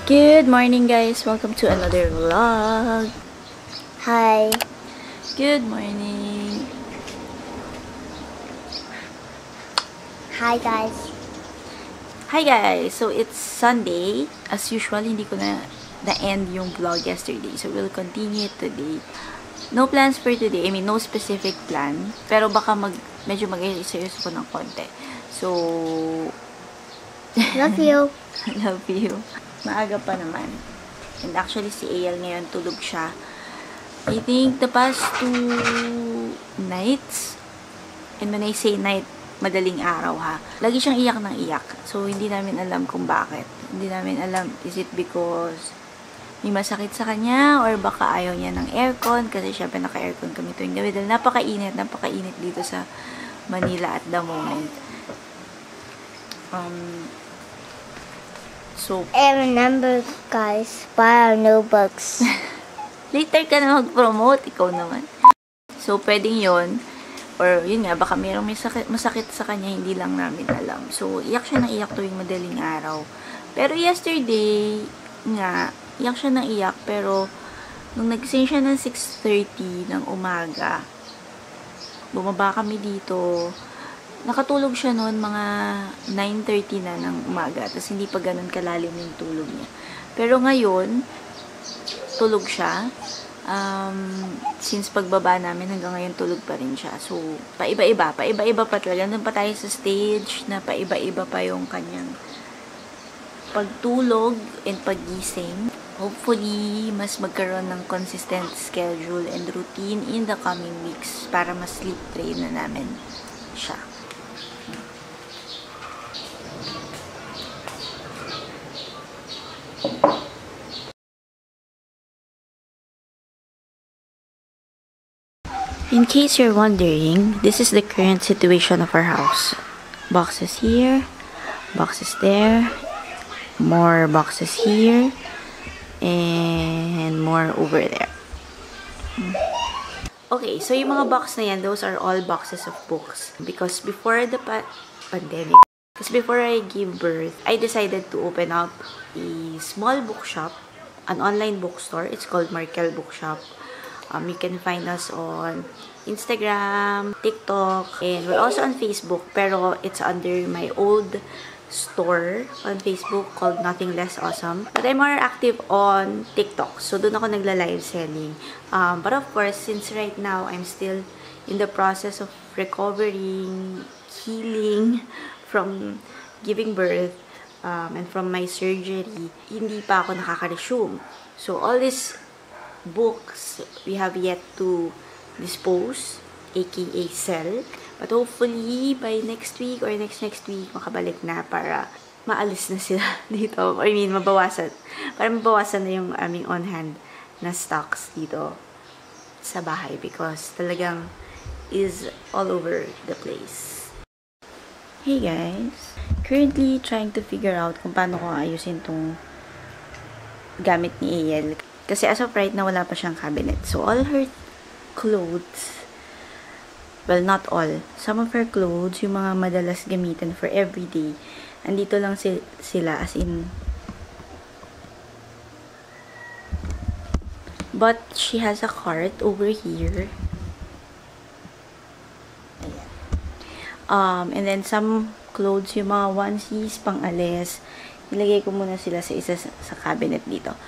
Good morning, guys. Welcome to another vlog. Hi. Good morning. Hi, guys. Hi, guys. So, it's Sunday. As usual, hindi ko na-end yung vlog yesterday. So, we'll continue it today. No plans for today. I mean, no specific plan. Pero baka medyo mag-seryoso ko ng konti. So, Love you. love you. Maaga pa naman. And actually, si AL ngayon tulog siya. I think the past 2 nights, and when I say night, madaling araw ha, lagi siyang iyak ng iyak. So, hindi namin alam kung bakit. Hindi namin alam, is it because may masakit sa kanya, or baka ayaw niya ng aircon, kasi syempre naka-aircon kami tuwing gabi. Dahil napakainit dito sa Manila at the moment. So, And remember, guys, buy our notebooks. later ka na mag-promote, ikaw naman. So, pwedeng yon, or yun nga, baka mayroong masakit sa kanya, hindi lang namin alam. So, iyak siya ng iyak tuwing madaling araw. Pero yesterday, nga, iyak siya ng iyak, pero nung nagising siya ng 6:30 ng umaga, bumaba kami dito, nakatulog siya noon mga 9:30 na ng umaga. Tapos hindi pa ganun kalalim yung tulog niya. Pero ngayon, tulog siya. Since pagbaba namin hanggang ngayon tulog pa rin siya. So, paiba-iba pa talaga. Nandun pa tayo sa stage na paiba-iba pa yung kanyang pagtulog and paggising. Hopefully, mas magkaroon ng consistent schedule and routine in the coming weeks para mas sleep train na namin siya. In case you're wondering, this is the current situation of our house. Boxes here, boxes there, more boxes here, and more over there. Okay, so yung mga box na yan, those are all boxes of books. Because before the pandemic, before I gave birth, I decided to open up a small bookshop, an online bookstore. It's called Markel Bookshop. You can find us on Instagram, TikTok, and we're also on Facebook, pero it's under my old store on Facebook called Nothing Less Awesome. But I'm more active on TikTok, so doon ako nagla-live selling. But of course, since right now, I'm still in the process of recovering, healing from giving birth, and from my surgery, hindi pa ako nakaka-resume. So, all these books we have yet to dispose, aka sell, but hopefully by next week or next week makabalik na para maalis na sila dito. I mean, mabawasan na yung aming on hand na stocks dito sa bahay because talagang is all over the place. Hey guys, currently trying to figure out kung paano ko ayusin tong gamit ni AL. Kasi as of right now, wala pa siyang cabinet. So, all her clothes, well, not all. Some of her clothes, yung mga madalas gamitin for everyday, andito lang sila, as in. But, she has a cart over here. Ayan. And then, some clothes, yung mga onesies, pang-alis, nilagay ko muna sila sa isa sa cabinet dito.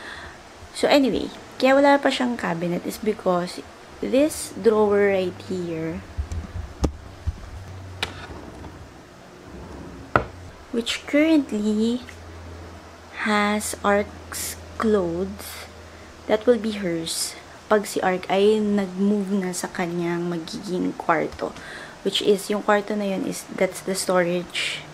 So, anyway, kaya wala pa siyang cabinet is because this drawer right here, which currently has Ark's clothes, that will be hers pag si Ark ay nag-move na sa kanyang magiging kwarto. Which is, yung kwarto na yun is, that's the storage,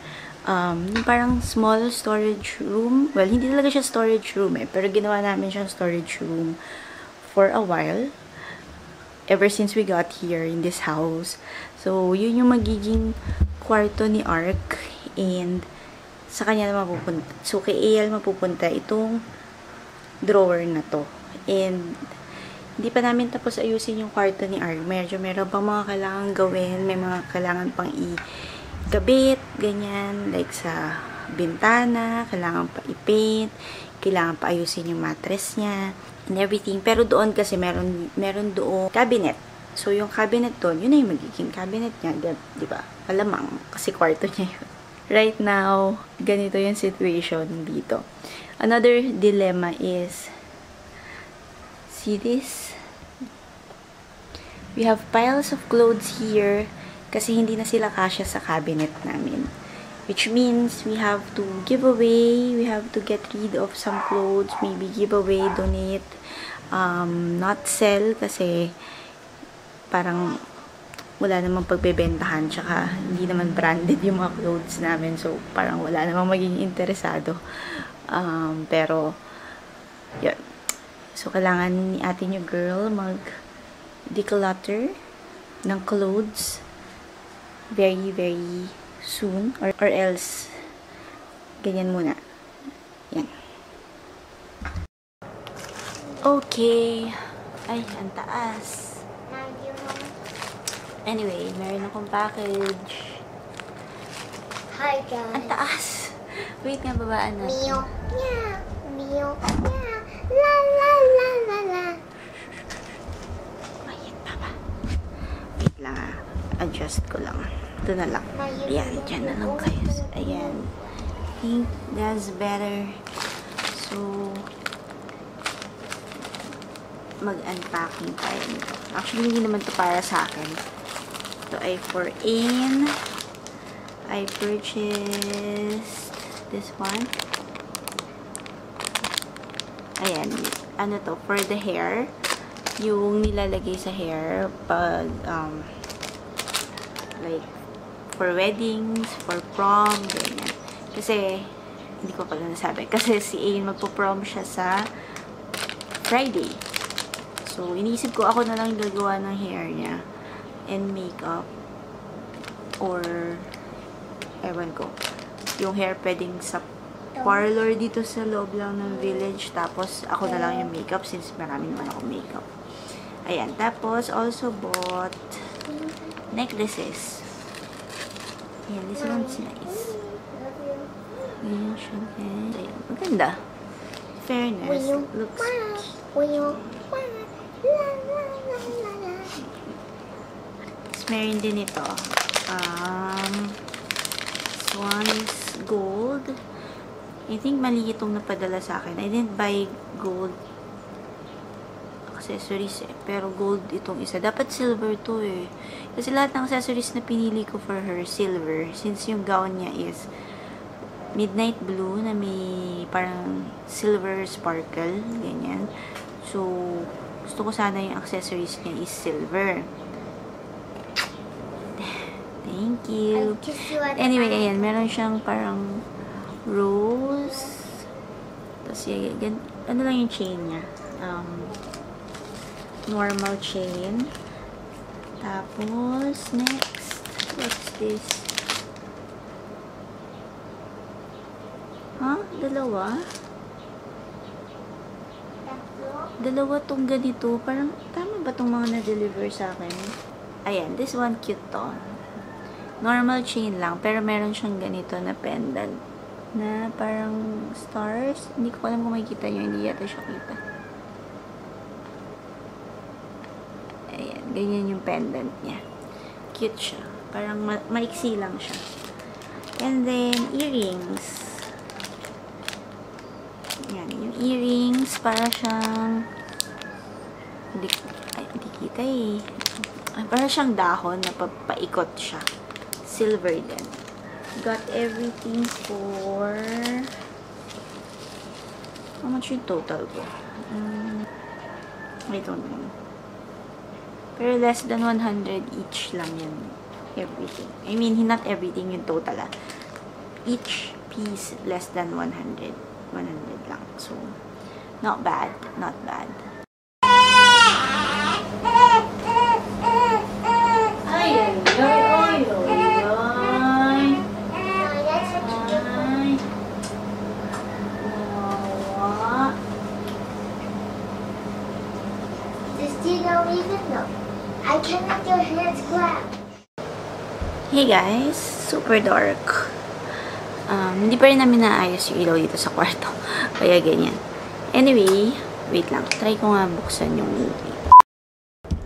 parang small storage room. Well, hindi talaga siya storage room pero ginawa namin siyang storage room for a while. Ever since we got here in this house. So, yun yung magiging kwarto ni Ark. And, sa kanya na mapupunta. So, kay AL mapupunta itong drawer na to. And, hindi pa namin tapos ayusin yung kwarto ni Ark. Meron pang mga kailangan gawin. May mga kailangan pang kabit, ganyan, like sa bintana, kailangan pa i-paint, kailangan pa ayusin yung mattress niya, and everything. Pero doon kasi meron doon cabinet. So, yung cabinet doon, yun na yung magiging cabinet niya, di ba? Malamang, kasi kwarto niya yun. Right now, ganito yung situation dito. Another dilemma is, see this? We have piles of clothes here kasi hindi na sila kasya sa cabinet namin. Which means we have to give away, we have to get rid of some clothes, maybe give away, donate, not sell kasi parang wala namang pagbebentahan, tsaka hindi naman branded yung mga clothes namin, so parang wala namang maging interesado. Pero yun. So kailangan ni ate nyo girl declutter ng clothes very, very soon or else ganyan muna. Yan. Okay. Ay, ang taas. Anyway, meron akong package. Hi, guys. Ang taas. Wait nga, babaan natin. Meow, meow, meow, meow. La, la, la, la, la. Wait lang ah. Adjust ko lang. Ito na lang. Ayan, dyan na lang kayo. Ayan. I think that's better. So, mag-unpacking tayo nito. Actually, hindi naman ito para sa akin. Ito ay for Ain. I purchased this one. Ayan. Ano to? For the hair. Yung nilalagay sa hair pag like for weddings, for prom, ganyan. Kasi hindi ko pala nasabi. Kasi si Ain magpo-prom siya sa Friday. So, inisip ko ako na lang gagawa ng hair niya and makeup or ewan ko. Yung hair pwedeng sa parlor dito sa loob lang ng village. Tapos, ako na lang yung makeup since marami naman ako makeup. Ayan. Tapos, also bought necklaces. Ayan. This one's nice. Ayan siya. Ayan. Maganda. Fairness. Looks cute. Tapos, meron din ito. This one is gold. I think mali itong napadala sa akin. I didn't buy gold accessories eh. Pero gold itong isa. Dapat silver to eh. Kasi lahat ng accessories na pinili ko for her, silver. Since yung gown niya is midnight blue na may parang silver sparkle. Ganyan. So, gusto ko sana yung accessories niya is silver. Thank you. Anyway, ayan. Meron siyang parang rose. Tapos, yan. Ano lang yung chain niya? Normal chain. Tapos, next. What's this? Huh? Dalawa? Dalawa tong ganito. Parang, tama ba tong mga na-deliver sa akin? Ayan. This one cute to. Normal chain lang. Pero meron siyang ganito na pendant. Na parang stars. Hindi ko alam kung makikita nyo. Hindi yata siya kita. Ayan. Ganyan yung pendant niya. Cute siya. Parang maiksi lang siya. And then, earrings. Ayan. Yung earrings, para siyang hindi kita eh. Para siyang dahon na paikot siya. Silver din. Got everything for how much yung total ko? I don't know. Pero less than 100 each lang yan. Everything. I mean, not everything yung total ah. Each piece less than 100. 100 lang. So, not bad. Not bad. I can make your hands clap. Hey guys, super dark. Hindi pa rin namin naayos yung ilaw dito sa kwarto. Kaya ganyan. Anyway, wait lang. Try ko nga buksan yung movie.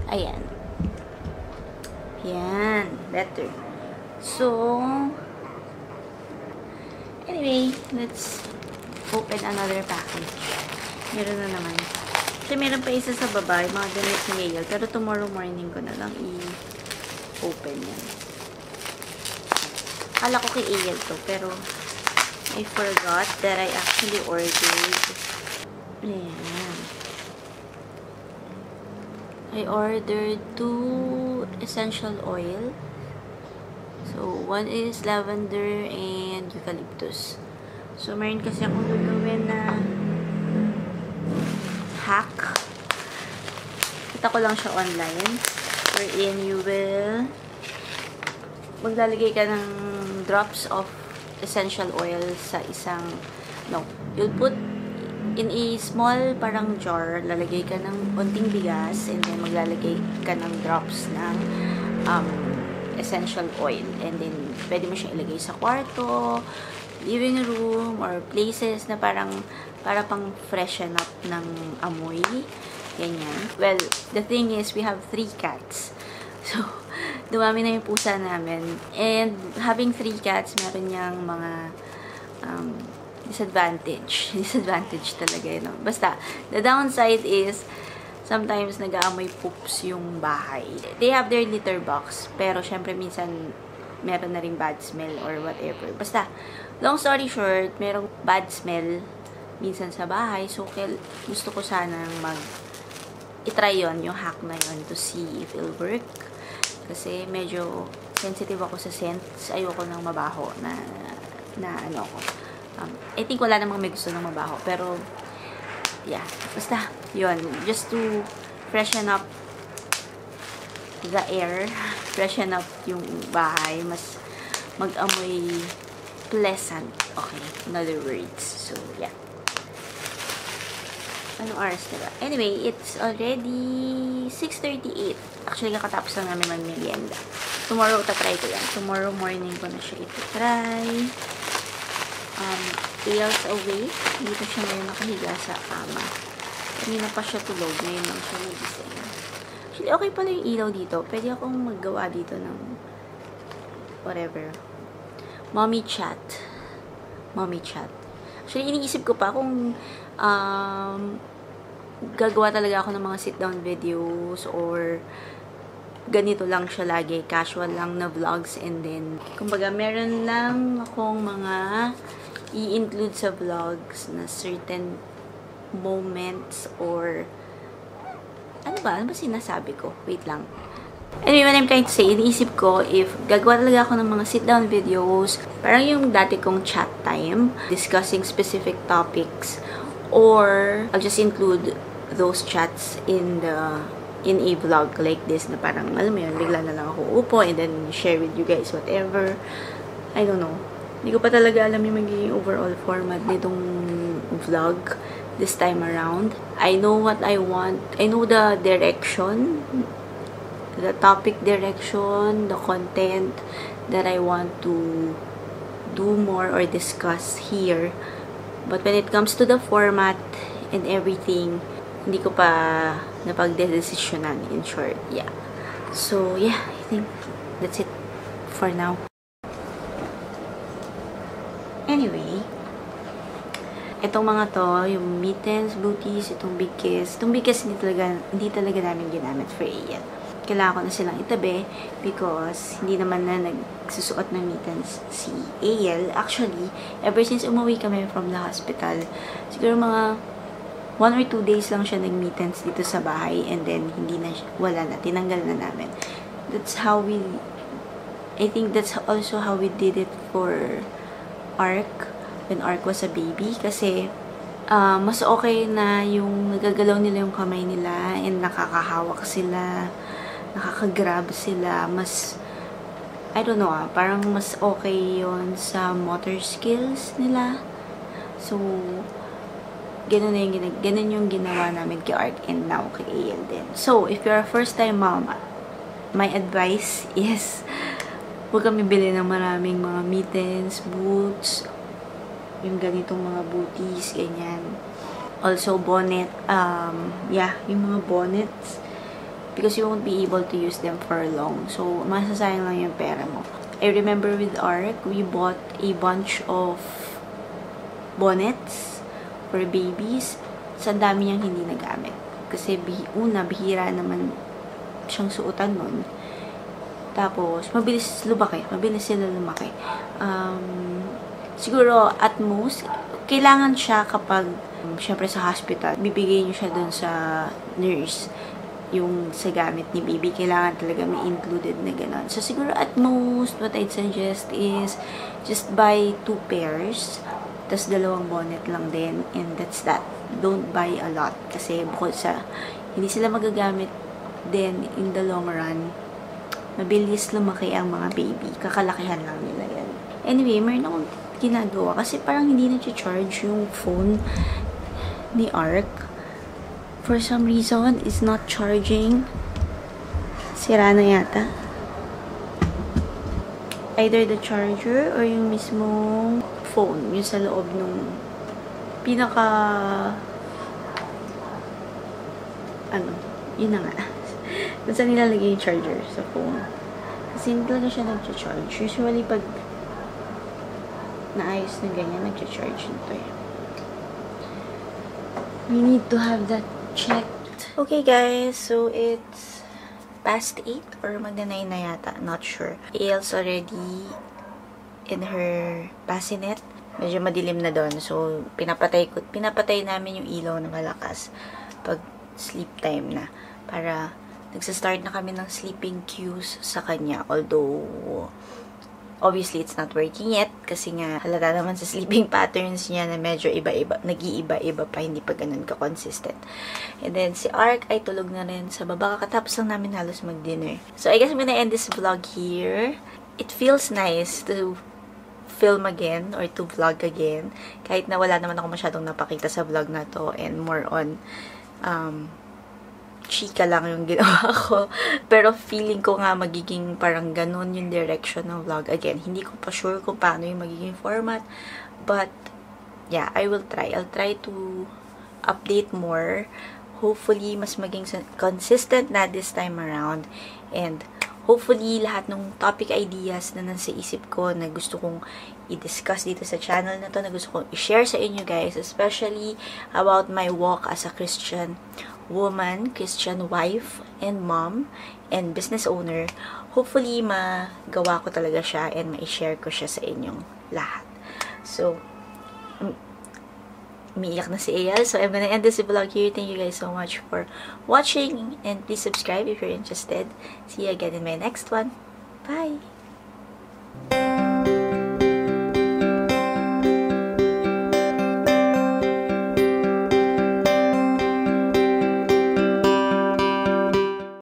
Ayan. Yan. Better. So, anyway, let's open another package. Meron na naman. Kasi meron pa isa sa baba, yung mga damit ni Yale. Pero tomorrow morning ko na lang i-open yan. Akala ko kay Yale to, pero I forgot that I actually ordered. Ayan. I ordered 2 essential oil. So, one is lavender and eucalyptus. So, meron kasi akong gagawin na hack. Kita ko lang siya online. Wherein you will maglalagay ka ng drops of essential oil sa isang, you'll put in a small parang jar, lalagay ka ng konting bigas, and then maglalagay ka ng drops ng essential oil. And then, pwede mo siyang ilagay sa kwarto, living room, or places na para pang freshen up ng amoy. Ganyan. Well, the thing is, we have 3 cats. So, dumami na yung pusa namin. And, having 3 cats, meron niyang mga disadvantage. Disadvantage talaga yun. Basta, the downside is, sometimes nag-aamoy poops yung bahay. They have their litter box, pero syempre minsan meron na rin bad smell or whatever. Basta, long story short, merong bad smell minsan sa bahay. So, gusto ko sanang i-try yun, yung hack na yun, to see if it'll work. Kasi medyo sensitive ako sa scents. Ayoko ng mabaho na ano ko. I think wala namang may gusto ng mabaho. Pero, yeah. Basta, yun. Just to freshen up the air. Freshen up yung bahay. Mas mag-amoy pleasant. Okay. In other words. So, yeah. Anong oras na ba? Anyway, it's already 6:38. Actually, kakatapos lang namin mag-merienda. Tomorrow, tatry ko yan. Tomorrow morning ko na siya itatry. Ayles awake. Dito siya ngayon nakahiga sa kama. Kanina pa siya tulog. Ngayon lang siya nagising. Actually, okay pala yung ilaw dito. Pwede akong maggawa dito ng whatever. Mommy chat. Mommy chat. Actually, iniisip ko pa kung gagawa talaga ako ng mga sit-down videos or ganito lang siya lagi. Casual lang na vlogs, and then kumbaga, meron lang akong mga i-include sa vlogs na certain moments or ano ba sinasabi ko? Wait lang. Anyway, what I'm trying to say, iniisip ko if gagawa talaga ako ng mga sit-down videos, parang yung dati kong chat time, discussing specific topics, or I'll just include those chats in a vlog like this na parang, alam mo yun, bigla na lang ako upo and then share with you guys whatever. I don't know. Hindi ko pa talaga alam yung magiging overall format nitong vlog this time around. I know what I want. I know the direction, the topic direction, the content that I want to do more or discuss here. But when it comes to the format and everything, hindi ko pa napagdedesisyonan, in short. Yeah. So, yeah, I think that's it for now. Anyway, itong mga to, yung mittens, booties, itong big kiss. Itong big kiss hindi talaga namin ginamit for Ian. Kailangan ko na silang itabi because hindi naman na nagsusuot ng mittens si AL. Actually, ever since umuwi kami from the hospital, siguro mga 1 or 2 days lang siya nag-mittens dito sa bahay, and then wala na, tinanggal na namin. That's how I think that's also how we did it for Ark, when Ark was a baby, kasi mas okay na yung nagagalaw nila yung kamay nila and nakakahawak sila, nakakagrab sila, mas I don't know, parang mas okay yon sa motor skills nila. So, ganun yung ginawa namin kay Ark and now kay AL din. So, if you're a first time mom, my advice is Huwag kami bili ng maraming mga mittens, boots, yung ganitong mga booties, ganyan. Also, bonnet. Yung mga bonnets. Because you won't be able to use them for long. So, masasayang lang yung pera mo. I remember with ARC, we bought a bunch of bonnets for babies. Sa dami niyang hindi nagamit. Kasi bihira naman siyang suotan nun. Tapos, mabilis sila lumaki. Siguro, at most, kailangan siya kapag, syempre sa hospital, bibigay niyo siya dun sa nurse. Yung sa gamit ni baby, kailangan talaga may included na gano'n. So, siguro at most, what I'd suggest is just buy 2 pairs, tas 2 bonnet lang din, and that's that. Don't buy a lot. Kasi bukod sa, hindi sila magagamit then in the long run, mabilis lumaki ang mga baby. Kakalakihan lang nila yan. Anyway, meron akong ginagawa kasi parang hindi na-charge yung phone ni ARC. For some reason, it's not charging. Sira na yata. Either the charger or yung mismong phone. Yung sa loob nung yun na nga. Kung saan nilalagay yung charger sa phone. Kasi hindi talaga siya nag-charge. Usually, pag naayos na ganyan, nag-charge nito eh. We need to have that checked. Okay guys, so it's past 8 or magna-9 na yata, not sure. Ail's already in her bassinet. Medyo madilim na doon, so pinapatay namin yung ilaw na malakas pag sleep time na, para nagsastart na kami ng sleeping cues sa kanya, although obviously, it's not working yet kasi nga halata naman sa sleeping patterns niya na medyo iba-iba, nag-iiba-iba pa, hindi pa ganun ka-consistent. And then, si ARC ay tulog na rin sa baba. Kakatapos lang namin halos mag-dinner. So, I guess I'm gonna end this vlog here. It feels nice to film again or to vlog again. Kahit na wala naman ako masyadong napakita sa vlog na to and more on chika lang yung ginawa ko. Pero feeling ko nga magiging parang ganun yung direction ng vlog. Again, hindi ko pa sure kung paano yung magiging format. But, yeah, I will try. I'll try to update more. Hopefully, mas maging consistent na this time around. And, hopefully, lahat ng topic ideas na nasa isip ko na gusto kong i-discuss dito sa channel na to, na gusto kong i-share sa inyo guys, especially about my walk as a Christian woman, Christian wife, and mom, and business owner. Hopefully, magawa ko talaga siya and ma-share ko siya sa inyong lahat. So, umiiyak na si Ail. So, I'm gonna end this vlog here. Thank you guys so much for watching, and please subscribe if you're interested. See you again in my next one. Bye!